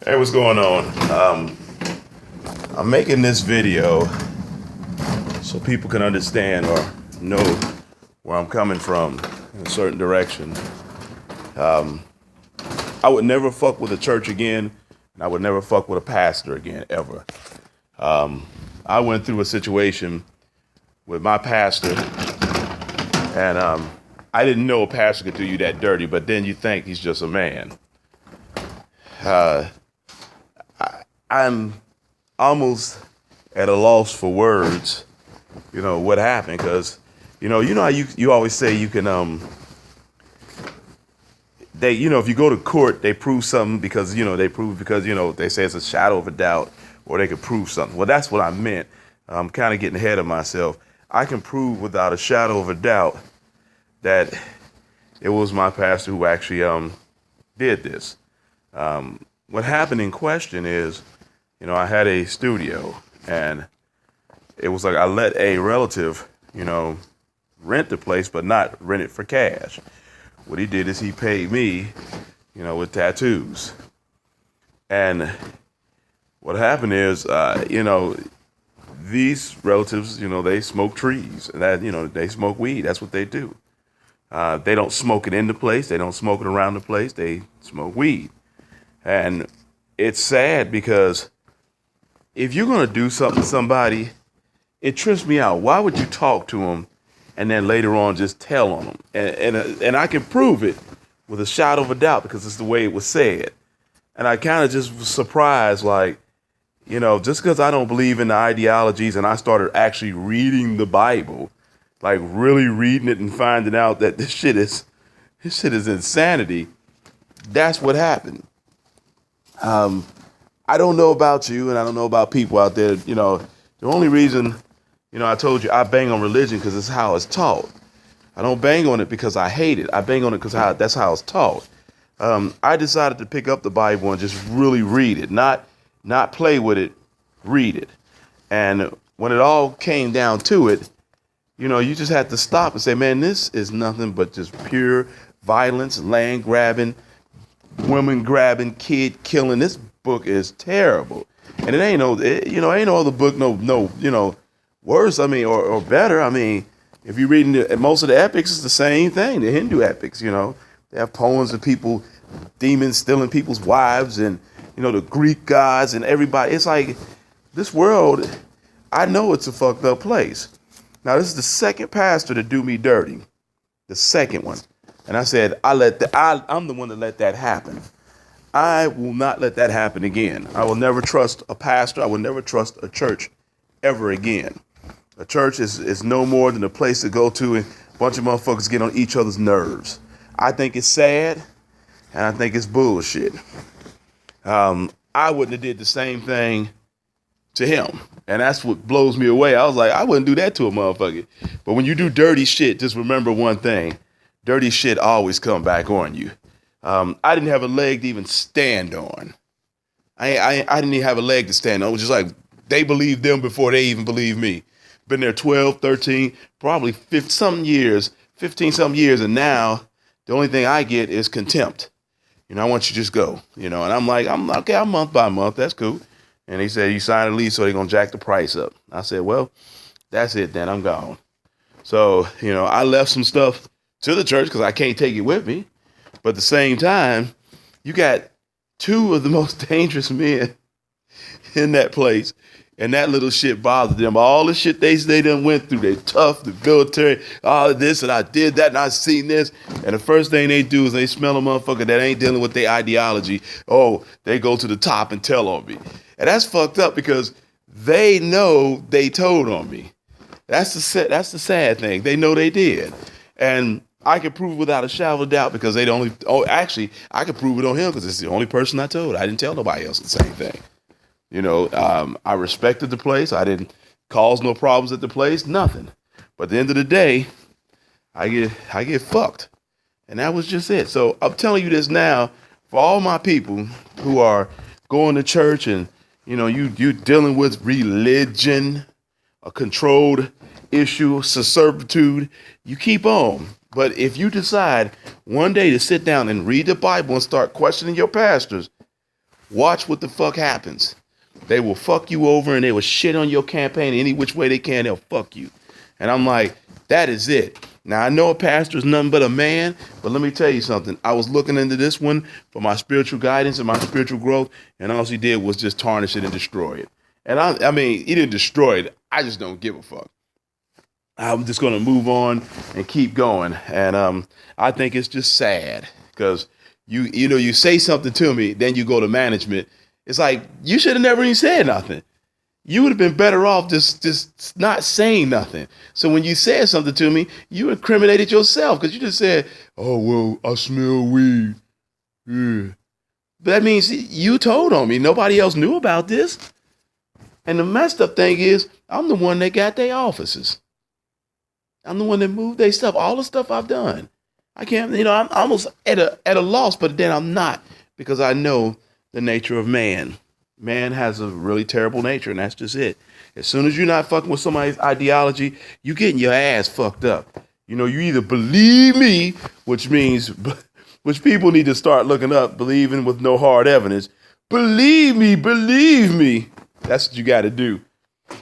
Hey, what's going on? I'm making this video so people can understand or know where I'm coming from in a certain direction. I would never fuck with a church again, and I would never fuck with a pastor again, ever. I went through a situation with my pastor, and I didn't know a pastor could do you that dirty, but then you think he's just a man. I'm almost at a loss for words, what happened, because, how you always say you can, if you go to court, they prove something because they say it's a shadow of a doubt, or they could prove something. Well, that's what I meant. I'm kind of getting ahead of myself. I can prove without a shadow of a doubt that it was my pastor who actually did this. What happened in question is, I had a studio, and it was like I let a relative, rent the place, but not rent it for cash. What he did is he paid me, with tattoos. And what happened is, these relatives, they smoke trees, and that, they smoke weed. That's what they do. They don't smoke it in the place. They don't smoke it around the place. They smoke weed. And it's sad because if you're going to do something to somebody, it trips me out. Why would you talk to them and then later on just tell on them? And I can prove it with a shadow of a doubt because it's the way it was said. And I kind of just was surprised, like, just because I don't believe in the ideologies and I started actually reading the Bible, like really reading it and finding out that this shit is insanity. That's what happened. I don't know about you, and I don't know about people out there. The only reason, I told you I bang on religion because it's how it's taught. I don't bang on it because I hate it. I bang on it because that's how it's taught. I decided to pick up the Bible and just really read it, not play with it, read it. And when it all came down to it, you just had to stop and say, man, this is nothing but just pure violence, land grabbing, women grabbing, kid killing. This book is terrible, and it ain't no other book, no, worse. I mean, or better. I mean, if you're reading most of the epics, it's the same thing. The Hindu epics, they have poems of people, demons stealing people's wives, and the Greek gods and everybody. It's like this world. I know it's a fucked up place. Now, this is the second pastor to do me dirty, the second one. And I said, I'm the one that let that happen. I will not let that happen again. I will never trust a pastor. I will never trust a church ever again. A church is no more than a place to go to and a bunch of motherfuckers get on each other's nerves. I think it's sad, and I think it's bullshit. I wouldn't have did the same thing to him. And that's what blows me away. I was like, I wouldn't do that to a motherfucker. But when you do dirty shit, just remember one thing. Dirty shit always come back on you. I didn't have a leg to even stand on. I didn't even have a leg to stand on. It was just like they believed them before they even believed me. Been there 12, 13, probably 15-something years, and now the only thing I get is contempt. I want you to just go, and I'm like, I'm okay, I'm month by month. That's cool. And he said, you signed a lease, so they're going to jack the price up. I said, well, that's it then. I'm gone. So, I left some stuff to the church because I can't take it with me. But at the same time, you got two of the most dangerous men in that place, and that little shit bothered them. All the shit they done went through, they tough, the military, all of this, and I did that, and I seen this. And the first thing they do is they smell a motherfucker that ain't dealing with their ideology. Oh, they go to the top and tell on me. And that's fucked up because they know they told on me. That's the sad thing. They know they did. And I can prove it without a shadow of doubt because I could prove it on him because it's the only person I told. I didn't tell nobody else the same thing. I respected the place. I didn't cause no problems at the place, nothing. But at the end of the day, I get fucked. And that was just it. So I'm telling you this now for all my people who are going to church and, you dealing with religion, a controlled issue, servitude, you keep on. But if you decide one day to sit down and read the Bible and start questioning your pastors, Watch what the fuck happens. They will fuck you over and they will shit on your campaign any which way they can. They'll fuck you. And I'm like, that is it. Now, I know a pastor is nothing but a man, but let me tell you something. I was looking into this one for my spiritual guidance and my spiritual growth, and all he did was just tarnish it and destroy it. And I mean, he didn't destroy it. I just don't give a fuck. I'm just going to move on and keep going. And I think it's just sad because you say something to me, then you go to management. It's like, you should have never even said nothing. You would have been better off just not saying nothing. So when you said something to me, you incriminated yourself because you just said, oh, well, I smell weed. Yeah. But that means you told on me. Nobody else knew about this. And the messed up thing is, I'm the one that got their offices. I'm the one that moved their stuff, all the stuff I've done. I can't, I'm almost at a loss, but then I'm not because I know the nature of man. Man has a really terrible nature, and that's just it. As soon as you're not fucking with somebody's ideology, you getting your ass fucked up. You either believe me, which people need to start looking up, believing with no hard evidence. Believe me. That's what you got to do.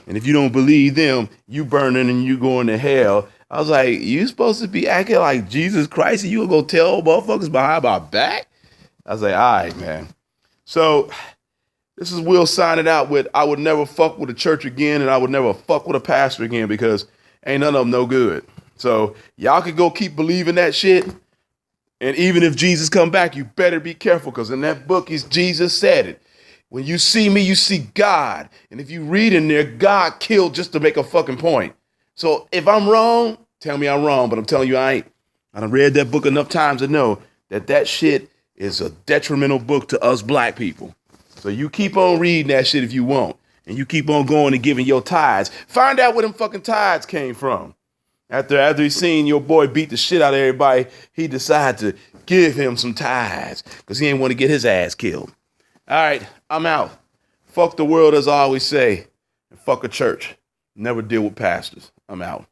And if you don't believe them, you burning and you going to hell. I was like, you supposed to be acting like Jesus Christ, and you gonna go tell motherfuckers behind my back? I was like, all right, man. So this is Will signing out with, I would never fuck with a church again, and I would never fuck with a pastor again because ain't none of them no good. So y'all could go keep believing that shit. And even if Jesus come back, you better be careful because in that book, Jesus said it. When you see me, you see God. And if you read in there, God killed just to make a fucking point. So if I'm wrong, tell me I'm wrong, but I'm telling you I ain't. I done read that book enough times to know that shit is a detrimental book to us black people. So you keep on reading that shit if you want. And you keep on going and giving your tithes. Find out where them fucking tithes came from. After he seen your boy beat the shit out of everybody, he decided to give him some tithes because he ain't want to get his ass killed. All right, I'm out. Fuck the world, as I always say. And fuck a church. Never deal with pastors. I'm out.